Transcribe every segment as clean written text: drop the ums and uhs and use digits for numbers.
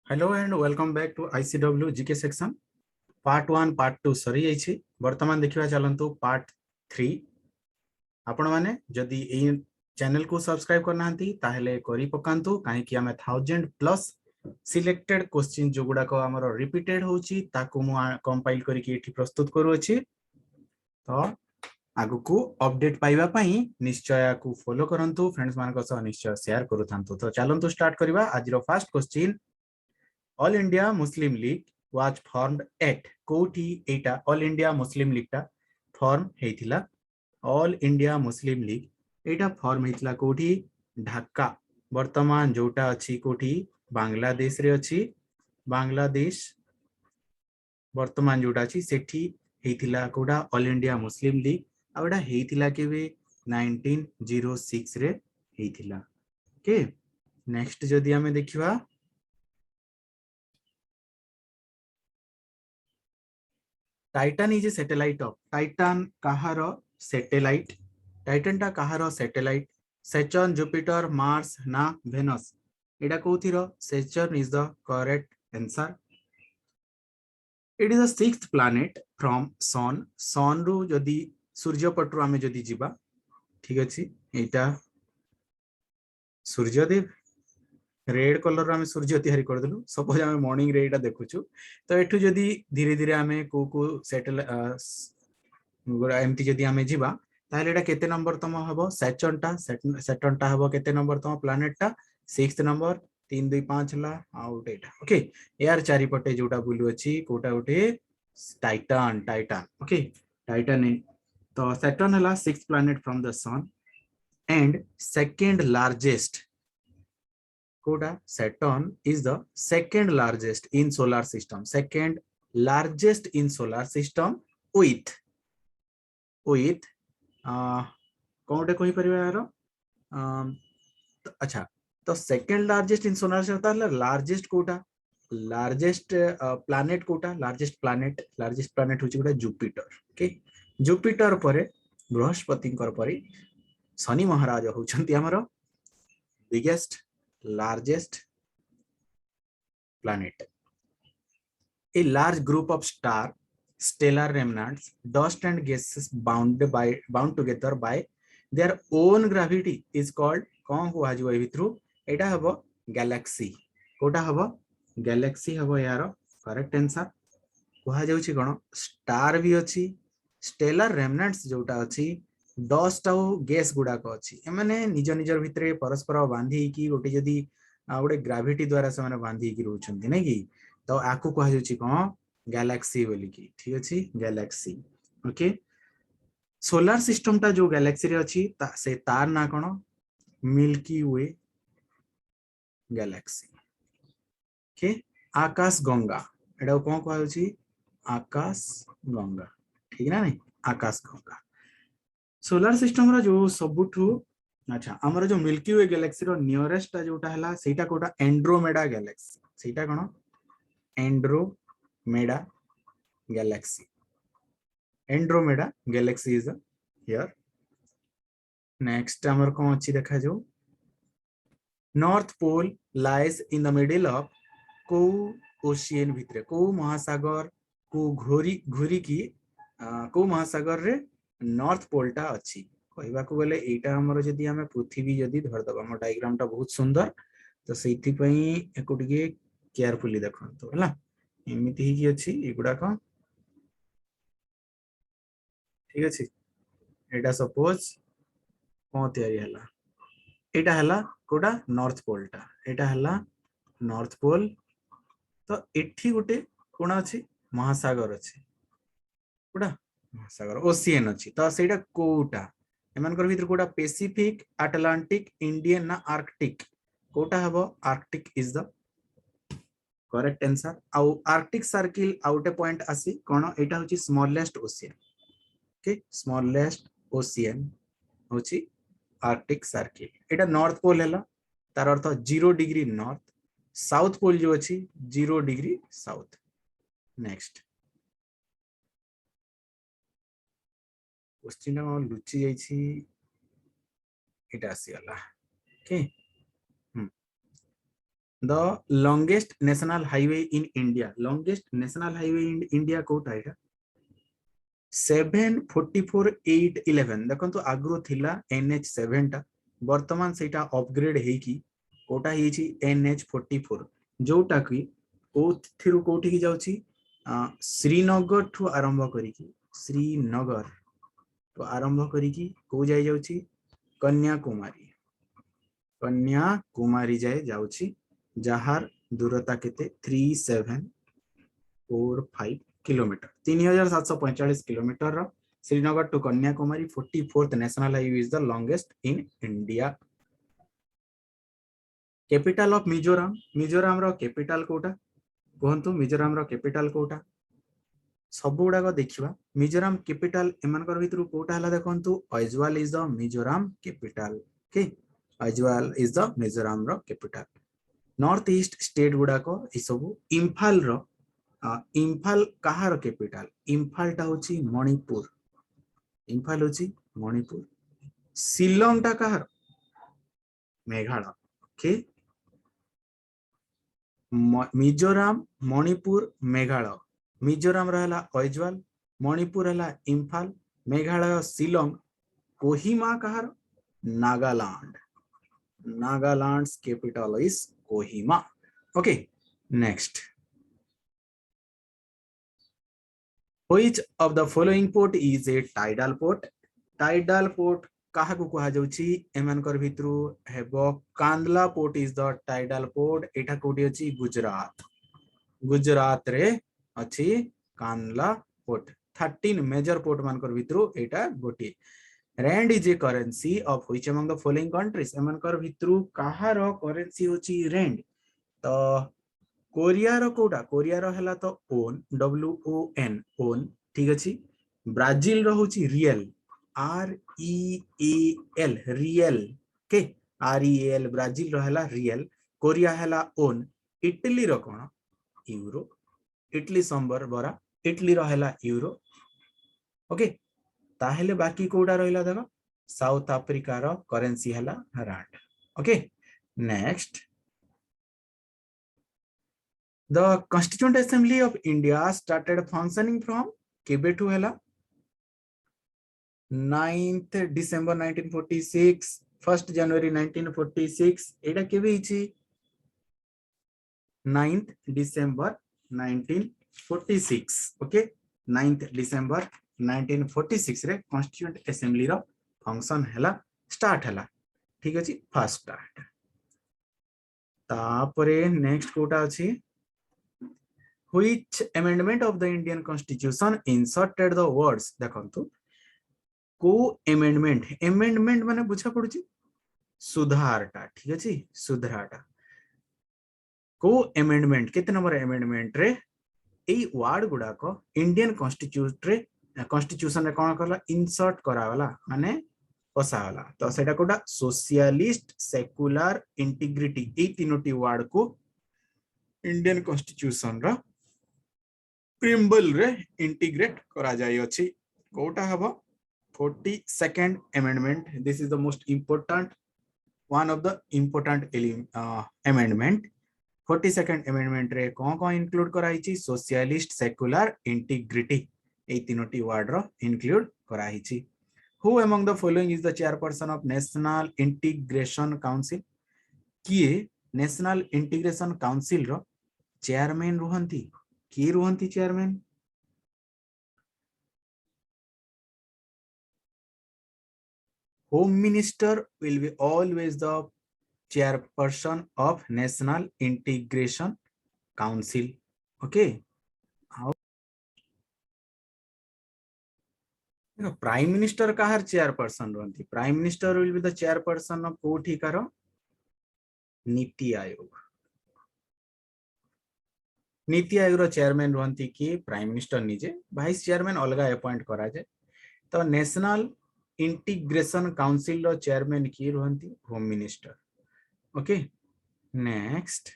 Hello and welcome back to ICW GK section part 1 part 2 सरी जाइछि वर्तमान देखिबा चलंतु पार्ट 3 आपण माने जदी एई चैनल को सब्सक्राइब करना हंती ताहेले करी पकांतु काहे कि हमें 1000 प्लस सिलेक्टेड क्वेश्चन जो गुडा को हमर रिपीटेड होची ताकू मु कंपाइल करी कि एठी प्रस्तुत करू अछि तो आगु को अपडेट पाइबा पई निश्चय को फॉलो करंतु फ्रेंड्स मान को सह निश्चय शेयर करू थांतु तो चलंतु स्टार्ट करबा आज रो first question all India Muslim League was formed at कोठी एटा ऑल इंडिया मुस्लिम लीग टा फॉर्म हेतिला ऑल इंडिया मुस्लिम लीग एटा फॉर्म हेतिला कोठी ढाका वर्तमान जोटा अछि कोठी बांग्लादेश रे अछि बांग्लादेश वर्तमान जोटा अछि सेठी हेतिला कोडा ऑल इंडिया मुस्लिम लीग आउडा हेतिला केबे 1906 रे हेतिला ओके नेक्स्ट जदी हमें देखिबा Titan is a satellite of Titan कहार सैटेलाइट टाइटन टा कहार सैटेलाइट सैटर्न जुपिटर मार्स ना वेनस एटा कोथिर Saturn is the correct answer it is the sixth planet from sun sun रु जदी सूर्य पटरु आमे जदी जिबा ठीक अछि एटा सूर्यदेव रेड कलर आम सूर्य तैयारी करदेलु सपोज आम मॉर्निंग रे एटा देखुछु तो एठु जदी धीरे धीरे आमे को सेटल एमती जदी आमे जिबा ताहले एटा केते नंबर तम हबो सैटर्न टा हबो केते नंबर तम प्लैनेट टा 6th नंबर 3 2 5 ला आउट एटा ओके यार चारि पटे जोटा बुलु अछि कोटा उठे टाइटन टाइटन ओके टाइटन तो सैटर्न हला 6th planet from the sun and second largest कोडा Saturn is the second largest in solar system second largest in solar system with कोटे कहि परिबा यार अच्छा तो second largest in solar system ताले largest Kota largest planet होची गोटा जुपिटर ओके जुपिटर परे बृहस्पति परे शनि महाराज होचंती हमरो biggest largest planet. A large group of stellar remnants, dust and gases bound together by their own gravity is called कौन को आज भितरु एटा हबो गैलेक्सी कोटा हबो गैलेक्सी हबो यार करेक्ट आंसर कहा जाउची कोन स्टार भी अछि स्टेलर रेमनेंट्स जोटा अछि डस्ट आउ गैस गुडा को अछि एमाने निज निज भितरे परस्पर बांधी की गोटे जदी गोटे ग्रेविटी द्वारा से माने बांधी की रहउछन्ती नै कि तो आकु कहा जाउची कोन गैलेक्सी बोली की ठीक अछि गैलेक्सी ओके सोलर सिस्टम ता जो गैलेक्सी रे अछि से तार ना कोन मिल्की वे गैलेक्सी ओके आकाश गंगा एडा कोन कहा जाउची आकाश गंगा ठीक ना नहीं आकाश गंगा सोलर सिस्टम रो जो सबुठु अच्छा हमर जो मिल्की वे गैलेक्सी रो नियरेस्ट जोटा हला सेटा कोटा एंड्रोमेडा गैलेक्सी सेटा कोन Andromeda galaxy is here next हमर कोन अछि देखा जो north pole lies in the middle of को ओशियन भितरे को महासागर को घोरी की को महासागर रे नॉर्थ पोल टा अछि कहबा को गले एटा हमर जदी हमें पृथ्वी जदी धर दबा हम डायग्राम टा बहुत सुंदर तो सेति पई एको टिके केयरफुली देखंतो हला एमिति ही की अछि एगुडा को ठीक अछि एटा सपोज कोन तयारी हला एटा हला कोडा नॉर्थ पोल टा एटा हला नॉर्थ पोल तो एठी गुटे कोन अछि महासागर अछि कोडा महासागर ओशियन अछि तो सेटा कोटा एमानकर भीतर कोटा पैसिफिक अटलांटिक इंडियन ना आर्कटिक कोटा हबो Arctic is the correct answer आउ आर्कटिक सर्किल आउटे पॉइंट आसी कोन एटा होची smallest ocean okay smallest ocean होची आर्कटिक सर्किल एटा नॉर्थ पोल हला तार अर्थ 0 डिग्री नॉर्थ साउथ पोल जो अछि 0 डिग्री साउथ नेक्स्ट क्वेश्चन लुचि जाइछि एटा आसी हला okay the longest national highway in India, longest national highway in India quota एटा 744811 देखो आगु थिला NH7 टा वर्तमान सेटा अपग्रेड हेकी कोटा हेची NH44 जोटा कि कोथिरु कोठी की जाउची श्रीनगर ठू आरंभ करिकी श्रीनगर तो आरंभ करिकी को जाय जाउची कन्याकुमारी, कन्याकुमारी जाए जाउची जहार दूरता केते 3745 किलोमीटर 3745 किलोमीटर रो Srinagar to Kanyakumari 44th national highway is the longest in India. Capital of Mizoram, Mizoram रो कैपिटल कोटा कहंतु, मिजोरम रो कैपिटल कोटा सब गुडा देखा मिजोरम कैपिटल एमानकर भितर कोटा हला देखंतु Aizawl is the Mizoram capital. Okay Aizawl is the Mizoram रो कैपिटल। नॉर्थ ईस्ट स्टेट गुडा को ई सब इंफाल रो इंफाल कहार कैपिटल, इंफाल टा होची मणिपुर, इंफाल होची मणिपुर। शिलोंग टा कहार मेघालय। ओके मिजोरम मणिपुर मेघालय, मिजोरम रहला आइजवाल, मणिपुर रहला इंफाल, मेघालय शिलोंग, कोहिमा कहार Nagaland, Nagaland's capital is Kohima. Okay next which of the following port is a tidal port, tidal port कहा को कहा जाउची एमानकर भितरु हेबो Kandla port is the tidal port. एटा कोठी अछि गुजरात, गुजरात रे अछि कांदला पोर्ट। 13 मेजर पोर्ट मानकर भितरु एटा गोटी। Rand is a currency of which among the following countries, एमानकर भितरु कहार करेंसी होची रैंड। तो कोरिया रो कोडा, कोरिया रो हला तो ओन WON ओन ठीक अछि। ब्राजील रो होची रियल REAL रियल के REAL ब्राजील रो हला रियल, कोरिया हला ओन। इटली रो कोन यूरो, इटली संबर बरा इटली रो हला यूरो। ओके ताहेले बाकी कोडा रहिला देखो साउथ अफ्रीका रो करेंसी हला rand. Okay next The Constituent Assembly of India started functioning from केबेठु हला 9th December 1946, 1st January 1946 एटा केबे हिची 9th December 1946। Okay 9th December 1946 रे Constituent Assembly रो फंक्शन हला स्टार्ट हला ठीक अछि फर्स्ट स्टार्ट। तापरे नेक्स्ट कोटा अछि Which amendment of the Indian Constitution inserted the words देखंतु को amendment, amendment माने बुझा पड़ुची सुधारटा ठीक अछि सुधारटा को amendment केते नंबर amendment रे ए वर्ड गुडा को इंडियन कॉन्स्टिट्यूशन रे कोन करला इंसर्ट करावला माने पसावला। तो सेटा कोडा सोशलिस्ट सेक्युलर इंटीग्रिटी ए तीनोटी वर्ड को इंडियन कॉन्स्टिट्यूशन रा प्रिम्बल रे इंटीग्रेट करा जाय अछि। कोटा हबो 42nd amendment, this is the most important one of the important amendment। 42nd amendment रे कोन इंक्लूड कराइछि सोशलिस्ट सेक्युलर इंटीग्रिटी ए तीनोटी वर्ड रो इंक्लूड कराइछि। Who among the following is the chairperson of national integration council, किए national integration council रो chairman रुहंती, की रुहंती chairman home minister will be always the chairperson of national integration council। okay prime minister कहार chairperson रहंती, prime minister will be the chairperson of कोठी करो नीति आयोग। नीति आयोग रो chairman रहंती कि प्राइम मिनिस्टर निजे, वाइस चेयरमैन अलगा अपॉइंट करा जाय। तो नेशनल इंटीग्रेशन काउंसिल रो चेयरमैन की रहंती home minister. Okay next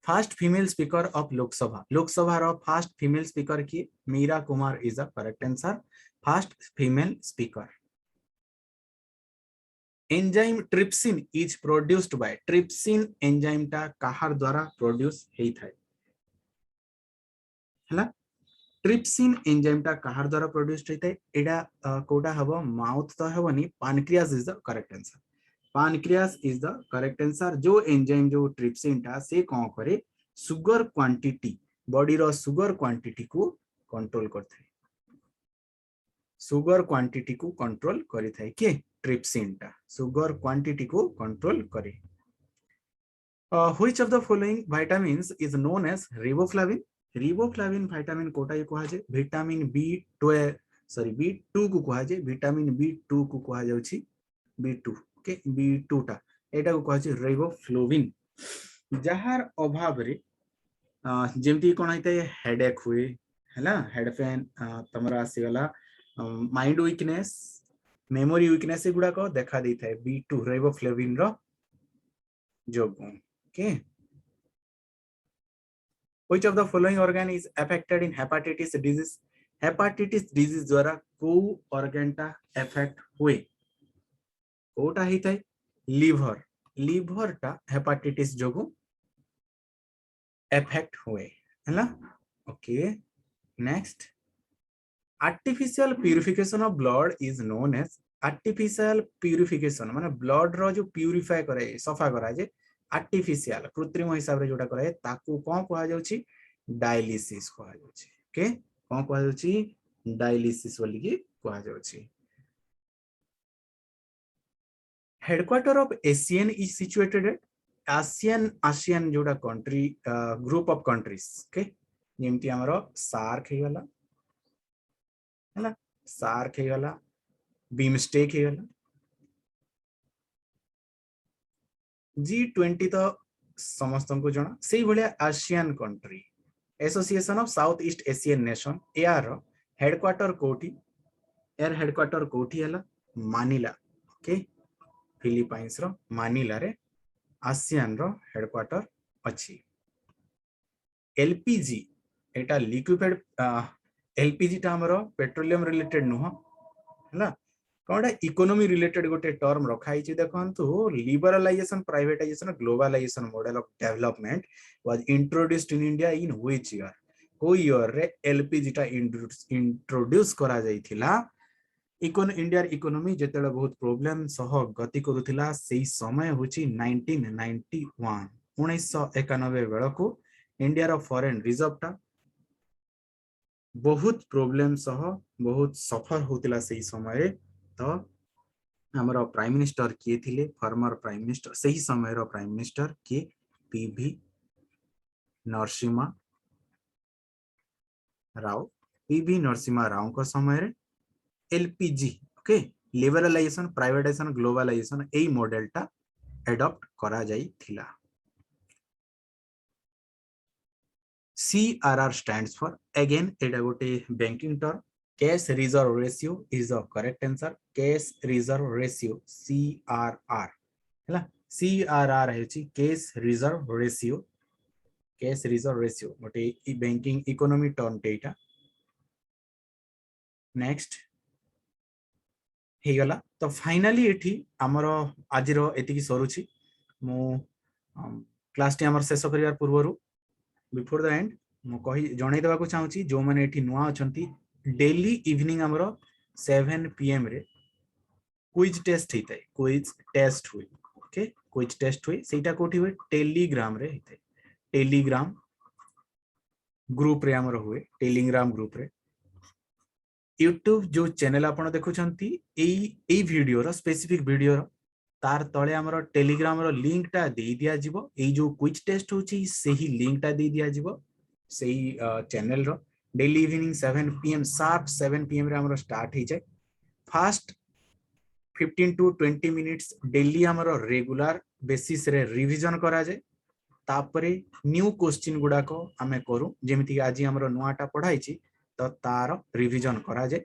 first female speaker of Lok Sabha, Lok Sabha रो फर्स्ट फीमेल स्पीकर की Meera Kumar is the correct answer, first female speaker. Enzyme trypsin is produced by trypsin enzyme टा कहार द्वारा प्रोड्यूस हेई थाए हला ट्रिप्सिन एंजाइम टा कहार द्वारा प्रोड्यूस्ड हेई थाए एडा कोटा हबो माउथ तो हबोनी pancreas is the correct answer pancreas is the correct answer जो एंजाइम जो ट्रिप्सिन टा से कोन करे सुगर क्वांटिटी बॉडी रो सुगर क्वांटिटी को कंट्रोल करथाय सुगर क्वांटिटी को कंट्रोल करि थाय के ट्रिप्सिन टा सुगर क्वांटिटी को कंट्रोल करे which of the following vitamins is known as riboflavin riboflavin vitamin कोटा कहा जे विटामिन B12 सॉरी B2 को कहा जे विटामिन B2 को कहा जाउछि B2 ओके B2 टा एटा को कहा जे रिबोफ्लाविन जहार अभाव रे जेमती कोन हैते हेडेक हुए हैला हेड पेन तमरा आसी गला माइंड वीकनेस मेमोरी वीकनेस गुडा को देखा दी थाए B2 रिबोफ्लाविन रो जोगु okay which of the following organ is affected in hepatitis disease द्वारा को ऑर्गन टा अफेक्ट हुए कोटा ही थाए लिवर लिवर टा हेपाटाइटिस जोगु अफेक्ट हुए हैला okay next artificial purification of blood is known as artificial purification माने ब्लड रो जो प्यूरिफाई करे सफा करा जे आर्टिफिशियल कृत्रिम हिसाब रे जोटा करे ताकू कोन कहा जाउची डायलिसिस कहा जाउची ओके कोन कहा जाउची डायलिसिस बोली की कहा जाउची headquarter of Asian is situated at ASEAN जोड़ा country group of countries okay जेमती हमरो सार्क हे गला हैला सार्क हे गला बीमस्टेक हे गला G20 तो समस्त को जना से भलिया ASEAN country association of south east Asian nation एआर हेडक्वार्टर कोठी एर हेडक्वार्टर कोठी हला मानिला ओके फिलीपाइंस रो मानिला रे आसियान रो हेडक्वार्टर अछि एलपीजी एटा लिक्विफाइड एलपीजी टा हमरो पेट्रोलियम रिलेटेड नुह हला कोडा इकोनॉमी रिलेटेड गोटे टर्म रखा हिची देखंतु liberalisation privatisation globalisation model of development was introduced in India in which year को ईयर रे एलपीजी टा इंट्रोड्यूस करा जाइथिला इंडिया इकोनॉमी जेतेले बहुत प्रॉब्लम सह गति करूथिला सेही समय होची 1991 1991 बेला को इंडिया रो फॉरेन रिजर्व टा बहुत प्रॉब्लम सह बहुत सफर होतिला सेही समय तो हमरो प्राइम मिनिस्टर किए थिले फॉर्मर प्राइम मिनिस्टर सेही समय रो प्राइम मिनिस्टर के पीवी नरसिम्हा राव को समय रे LPG okay liberalisation privatisation globalisation एई मॉडल टा एडॉप्ट करा जाई थिला CRR stands for again एटा गोटे banking term cash reserve ratio is the correct answer cash reserve ratio CRR हैला CRR हेची कैश रिजर्व रेशियो गोटे बैंकिंग इकोनॉमी टर्म टेटा नेक्स्ट हे गला तो फाइनली एठी हमरो आजिरो एतिकी सरुची मु क्लास टी हमर शेष करिवार पूर्वरु बिफोर द एंड मु कहि जणै देबा को चाहूची जो माने एठी नुवा अछंती डेली इवनिंग हमरो 7 PM रे क्विज टेस्ट हिताय क्विज टेस्ट हुई ओके क्विज टेस्ट हुई सेटा कोठी हुई टेलीग्राम रे हिताय टेलीग्राम ग्रुप रे हमरो हुए टेलीग्राम ग्रुप रे यूट्यूब जो चैनल आपण देखुछंती एई वीडियो रो स्पेसिफिक वीडियो रो तार तळे हमरो टेलीग्राम रो लिंक टा दे दिया जिवो एई जो क्विज टेस्ट होची सेही लिंक टा दे दिया जिवो सेही चैनल रो daily evening 7 PM sharp 7 PM रे हमरो स्टार्ट हे जाय फास्ट 15 to 20 मिनिट्स डेली हमरो रेगुलर बेसिस रे रिवीजन करा जाय तापरे न्यू क्वेश्चन गुडा को हमें करू जेमिति आज हमरो नुआटा पढाइची तो तार रिवीजन करा जाय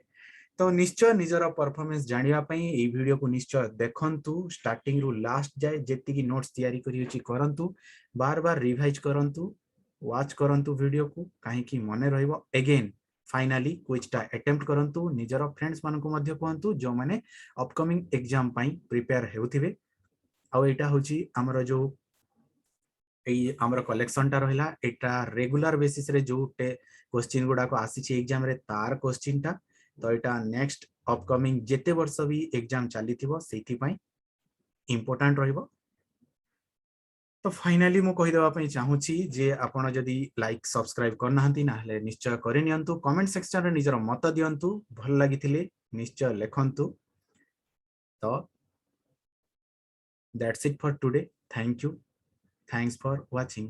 तो निश्चय निजर परफॉर्मेंस जानिया पई ए वीडियो को निश्चय देखंतु स्टार्टिंग रु लास्ट जाय जेति नोट्स तैयारी करियोची करंतु बार बार रिवाइज करंतु वॉच करंतु वीडियो को काहे कि मने रहइबो अगेन फाइनाली क्विजटा अटेम्प्ट करंतु निजर फ्रेंड्स मानकु मध्य कहंतु जो माने अपकमिंग एग्जाम पई प्रिपेयर हेउथिबे आ एटा होची हमर जो एई हमर कलेक्शन टा रहिला एटा रेगुलर बेसिस रे जो क्वेश्चन गुडा को आसी छि एग्जाम रे तार क्वेश्चन टा तो एटा नेक्स्ट अपकमिंग जेते वर्ष भी एग्जाम चली थिबो सेथि पई इंपोर्टेंट रहिबो तो फाइनाली मु कहि देबा पई चाहूची जे आपण जदी लाइक सब्सक्राइब करना हंती ना हले निश्चय करि नियंतु कमेंट सेक्शन रे निजर मत दियंतु भल लागिथिले निश्चय लेखंतु तो that's it for today thank you thanks for watching